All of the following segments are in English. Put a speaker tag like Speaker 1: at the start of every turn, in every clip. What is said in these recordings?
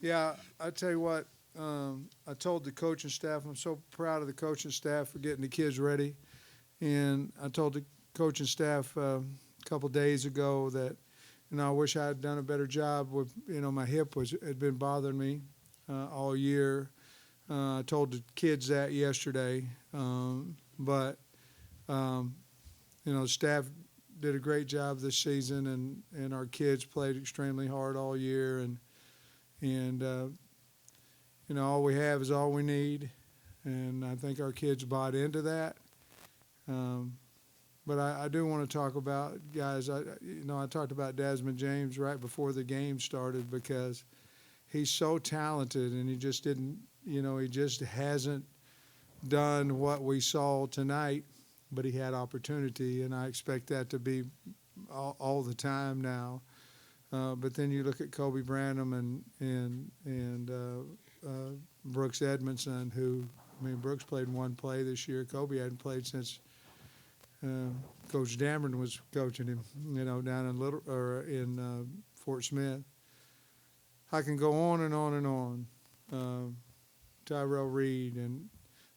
Speaker 1: Yeah, I tell you what, I told the coaching staff, I'm so proud of the coaching staff for getting the kids ready. And I told the coaching staff a couple days ago that, I wish I had done a better job with, my hip had been bothering me all year. I told the kids that yesterday, but um, staff did a great job this season, and our kids played extremely hard all year, and all we have is all we need, and I think our kids bought into that. Um, but I do want to talk about guys. I talked about Desmond James right before the game started because he's so talented, and he just didn't. He just hasn't done what we saw tonight, but he had opportunity, and I expect that to be all the time now. But then you look at Kobe Branham and Brooks Edmondson, who Brooks played one play this year. Kobe hadn't played since Coach Dameron was coaching him, down in Fort Smith. I can go on and on and on. Tyrell Reed, and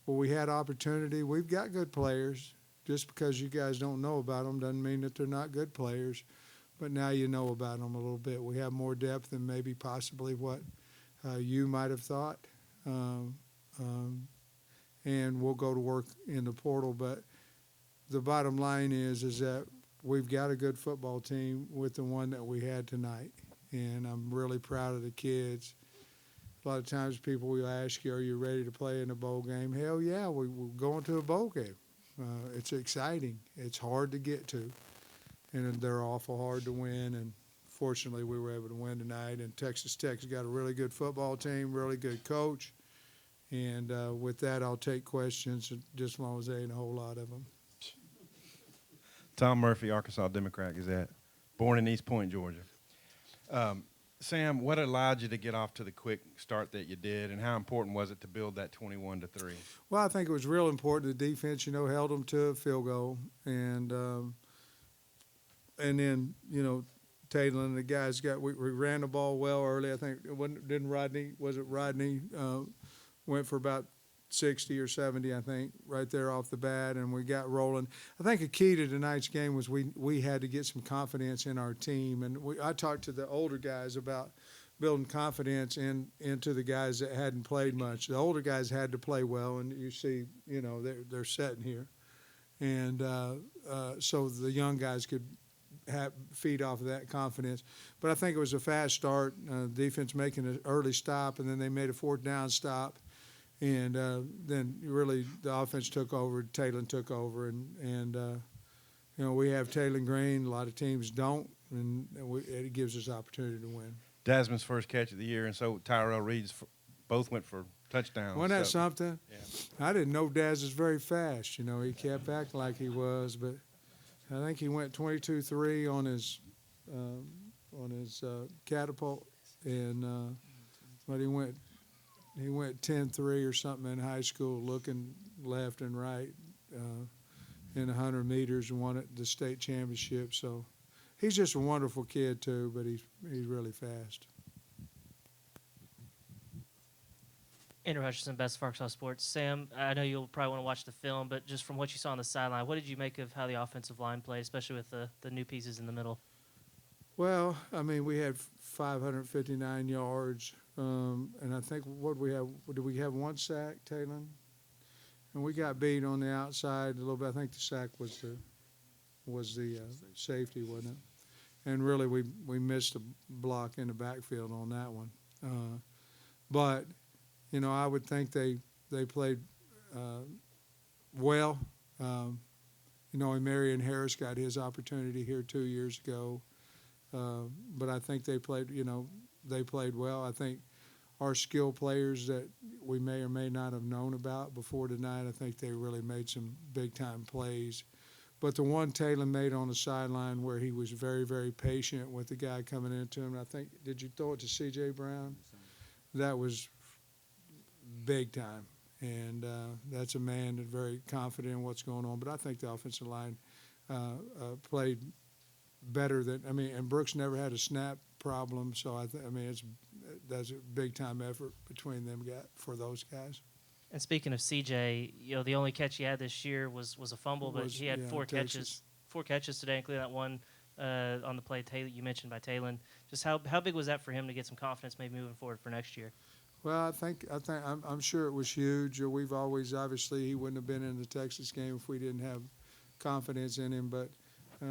Speaker 1: well, we had opportunity. We've got good players. Just because you guys don't know about them doesn't mean that they're not good players. But now you know about them a little bit. We have more depth than maybe possibly what you might have thought. Um, um, and we'll go to work in the portal. But the bottom line is that we've got a good football team with the one that we had tonight. And I'm really proud of the kids. A lot of times people will ask you, are you ready to play in a bowl game? Hell yeah, we're going to a bowl game. It's exciting. It's hard to get to, and they're awful hard to win. And fortunately, we were able to win tonight. And Texas Tech's got a really good football team, really good coach. And with that, I'll take questions, just as long as there ain't a whole lot of them.
Speaker 2: Tom Murphy, Arkansas Democrat Gazette, born in East Point, Georgia. Sam, what allowed you to get off to the quick start that you did, and how important was it to build that 21-3?
Speaker 1: Well, I think it was real important. The defense, held them to a field goal, and then Taylor and the guys we ran the ball well early. I think Rodney went for about 60 or 70, I think, right there off the bat, and we got rolling. I think a key to tonight's game was we had to get some confidence in our team, and I talked to the older guys about building confidence into the guys that hadn't played much. The older guys had to play well, and you see, they're sitting here, and so the young guys could feed off of that confidence. But I think it was a fast start, defense making an early stop, and then they made a fourth down stop. And then really the offense took over, Taylor took over, and we have Taylor Green. A lot of teams don't, and it gives us opportunity to win.
Speaker 2: Desmond's first catch of the year, and so Tyrell Reed's both went for touchdowns.
Speaker 1: Wasn't that something?
Speaker 2: Yeah.
Speaker 1: I didn't know Daz is very fast. He kept acting like he was, but I think he went 22-3 on his catapult, and but he went 10-3 or something in high school, looking left and right in 100 meters, and won the state championship. So he's just a wonderful kid too, but he's really fast.
Speaker 3: Andrew Hutchinson, Best of Arkansas Sports. Sam, I know you'll probably want to watch the film, but just from what you saw on the sideline, what did you make of how the offensive line played, especially with the new pieces in the middle?
Speaker 1: Well, we had 559 yards, and I think did we have one sack, Taylor? And we got beat on the outside a little bit. I think the sack was the safety, wasn't it? And really, we missed a block in the backfield on that one. But I would think they played well. Marion Harris got his opportunity here 2 years ago. But I think they played well. I think our skill players that we may or may not have known about before tonight, I think they really made some big-time plays. But the one Taylor made on the sideline where he was very, very patient with the guy coming into him, I think, did you throw it to C.J. Brown? That was big time. And that's a man that's very confident in what's going on. But I think the offensive line played better than and Brooks never had a snap problem, so that's a big time effort between them for those guys.
Speaker 3: And speaking of CJ, the only catch he had this year was a fumble, but he had four
Speaker 1: Texas.
Speaker 3: catches today, including that one on the play you mentioned by Talon. Just how big was that for him to get some confidence maybe moving forward for next year?
Speaker 1: Well, I'm sure it was huge. We've always, obviously, he wouldn't have been in the Texas game if we didn't have confidence in him. But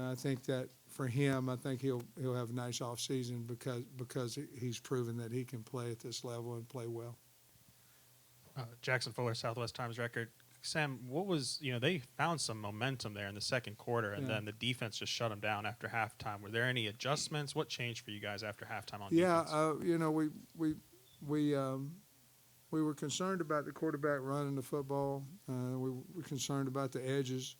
Speaker 1: I think that for him, I think he'll have a nice off season because he's proven that he can play at this level and play well.
Speaker 4: Jackson Fuller, Southwest Times Record. Sam, what was, they found some momentum there in the second quarter, and then the defense just shut them down after halftime. Were there any adjustments? What changed for you guys after halftime on defense?
Speaker 1: We were concerned about the quarterback running the football. We were concerned about the edges.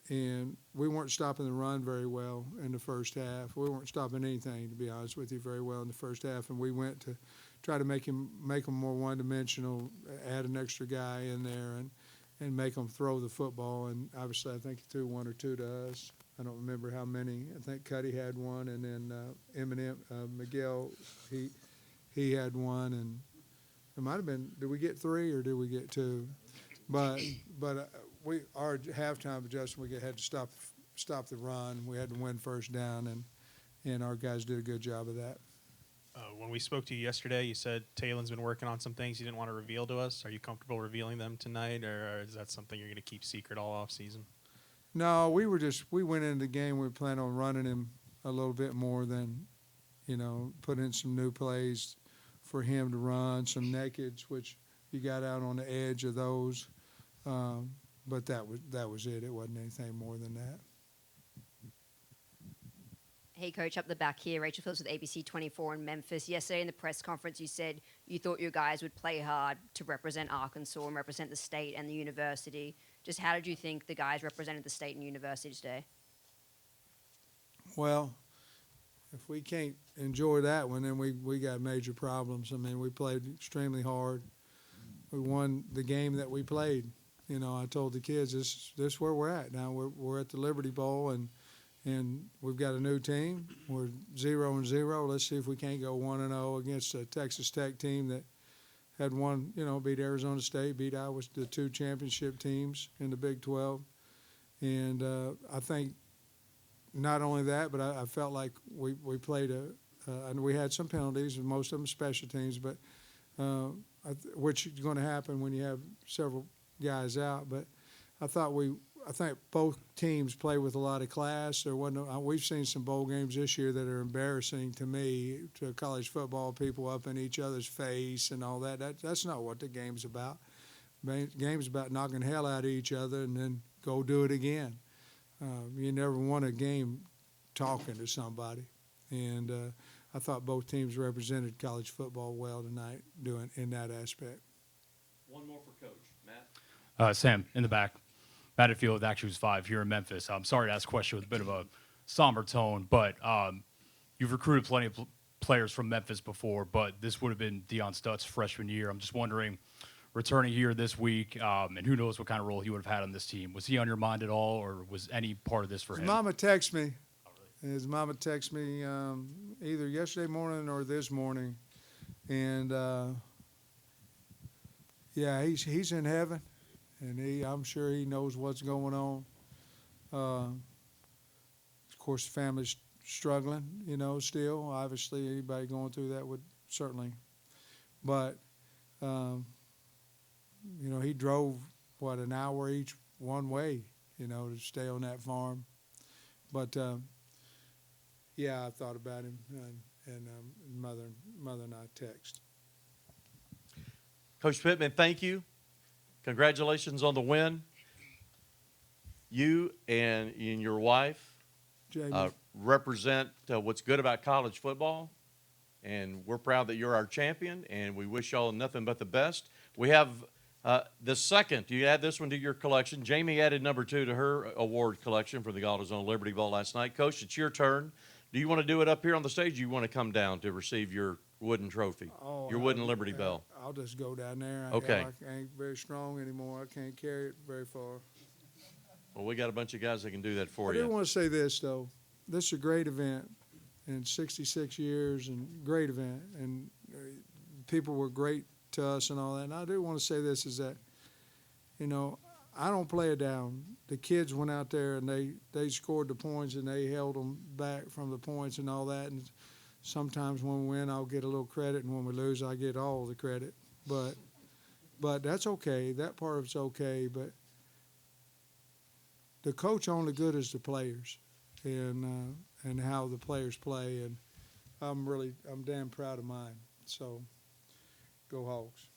Speaker 1: And we weren't stopping the run very well in the first half. We weren't stopping anything, to be honest with you, very well in the first half. And we went to try to make them more one-dimensional, add an extra guy in there, and make them throw the football. And obviously, I think he threw one or two to us. I don't remember how many. I think Cuddy had one, and then Miguel, he had one, and it might have been. Did we get three or did we get two? But our halftime adjustment, we had to stop the run. We had to win first down, and our guys did a good job of that.
Speaker 4: When we spoke to you yesterday, you said Talon's been working on some things you didn't want to reveal to us. Are you comfortable revealing them tonight, or is that something you're going to keep secret all off season?
Speaker 1: No, we went into the game. We planned on running him a little bit more than, putting in some new plays for him to run, some nakeds, which you got out on the edge of those. But that was it. It wasn't anything more than that.
Speaker 5: Hey, Coach, up the back here, Rachel Phillips with ABC 24 in Memphis. Yesterday in the press conference, you said you thought your guys would play hard to represent Arkansas and represent the state and the university. Just how did you think the guys represented the state and university today?
Speaker 1: Well, if we can't enjoy that one, then we got major problems. I mean, we played extremely hard. We won the game that we played. I told the kids this is where we're at now. We're at the Liberty Bowl, and we've got a new team. We're 0-0. Let's see if we can't go 1-0 against a Texas Tech team that had won, beat Arizona State, beat Iowa, the two championship teams in the Big 12. And I think not only that, but I felt like we played and we had some penalties, and most of them special teams, but which is going to happen when you have several guys out. But I think both teams play with a lot of class. We've seen some bowl games this year that are embarrassing to me, to college football, people up in each other's face and all that. That's not what the game's about. The game's about knocking the hell out of each other and then go do it again. You never won a game talking to somebody. And I thought both teams represented college football well tonight doing in that aspect.
Speaker 6: One more for Coach. Matt?
Speaker 7: Sam, in the back. Matt at Field with Actuals 5 here in Memphis. I'm sorry to ask a question with a bit of a somber tone, but you've recruited plenty of players from Memphis before, but this would have been Deion Stutz's freshman year. I'm just wondering, returning here this week, and who knows what kind of role he would have had on this team. Was he on your mind at all, or was any part of this for him?
Speaker 1: His mama texted me. His mama texted me either yesterday morning or this morning, and he's in heaven, and I'm sure he knows what's going on. Of course, the family's struggling, still. Obviously, anybody going through that would certainly. But, he drove, an hour each one way, to stay on that farm. But, I thought about him, and mother and I text.
Speaker 6: Coach Pittman, thank you. Congratulations on the win. You and your wife represent what's good about college football, and we're proud that you're our champion, and we wish y'all nothing but the best. We have the second. You add this one to your collection. Jamie added number 2 to her award collection for the AutoZone Liberty Bowl last night. Coach, it's your turn. Do you want to do it up here on the stage, or you want to come down to receive your wooden trophy, your wooden Liberty Bell?
Speaker 1: I'll just go down there.
Speaker 6: Okay.
Speaker 1: I ain't very strong anymore. I can't carry it very far.
Speaker 6: Well, we got a bunch of guys that can do that for
Speaker 1: I
Speaker 6: you.
Speaker 1: do want to say this, though. This is a great event. in 66 years, and great event, and people were great to us and all that. And I do want to say this is that, you know, I don't play it down. The kids went out there and they scored the points and they held them back from the points and all that. And sometimes when we win, I'll get a little credit, and when we lose, I get all the credit. But that's okay. That part of it's okay. But the coach only good as the players, and how the players play. And I'm damn proud of mine. So go Hogs.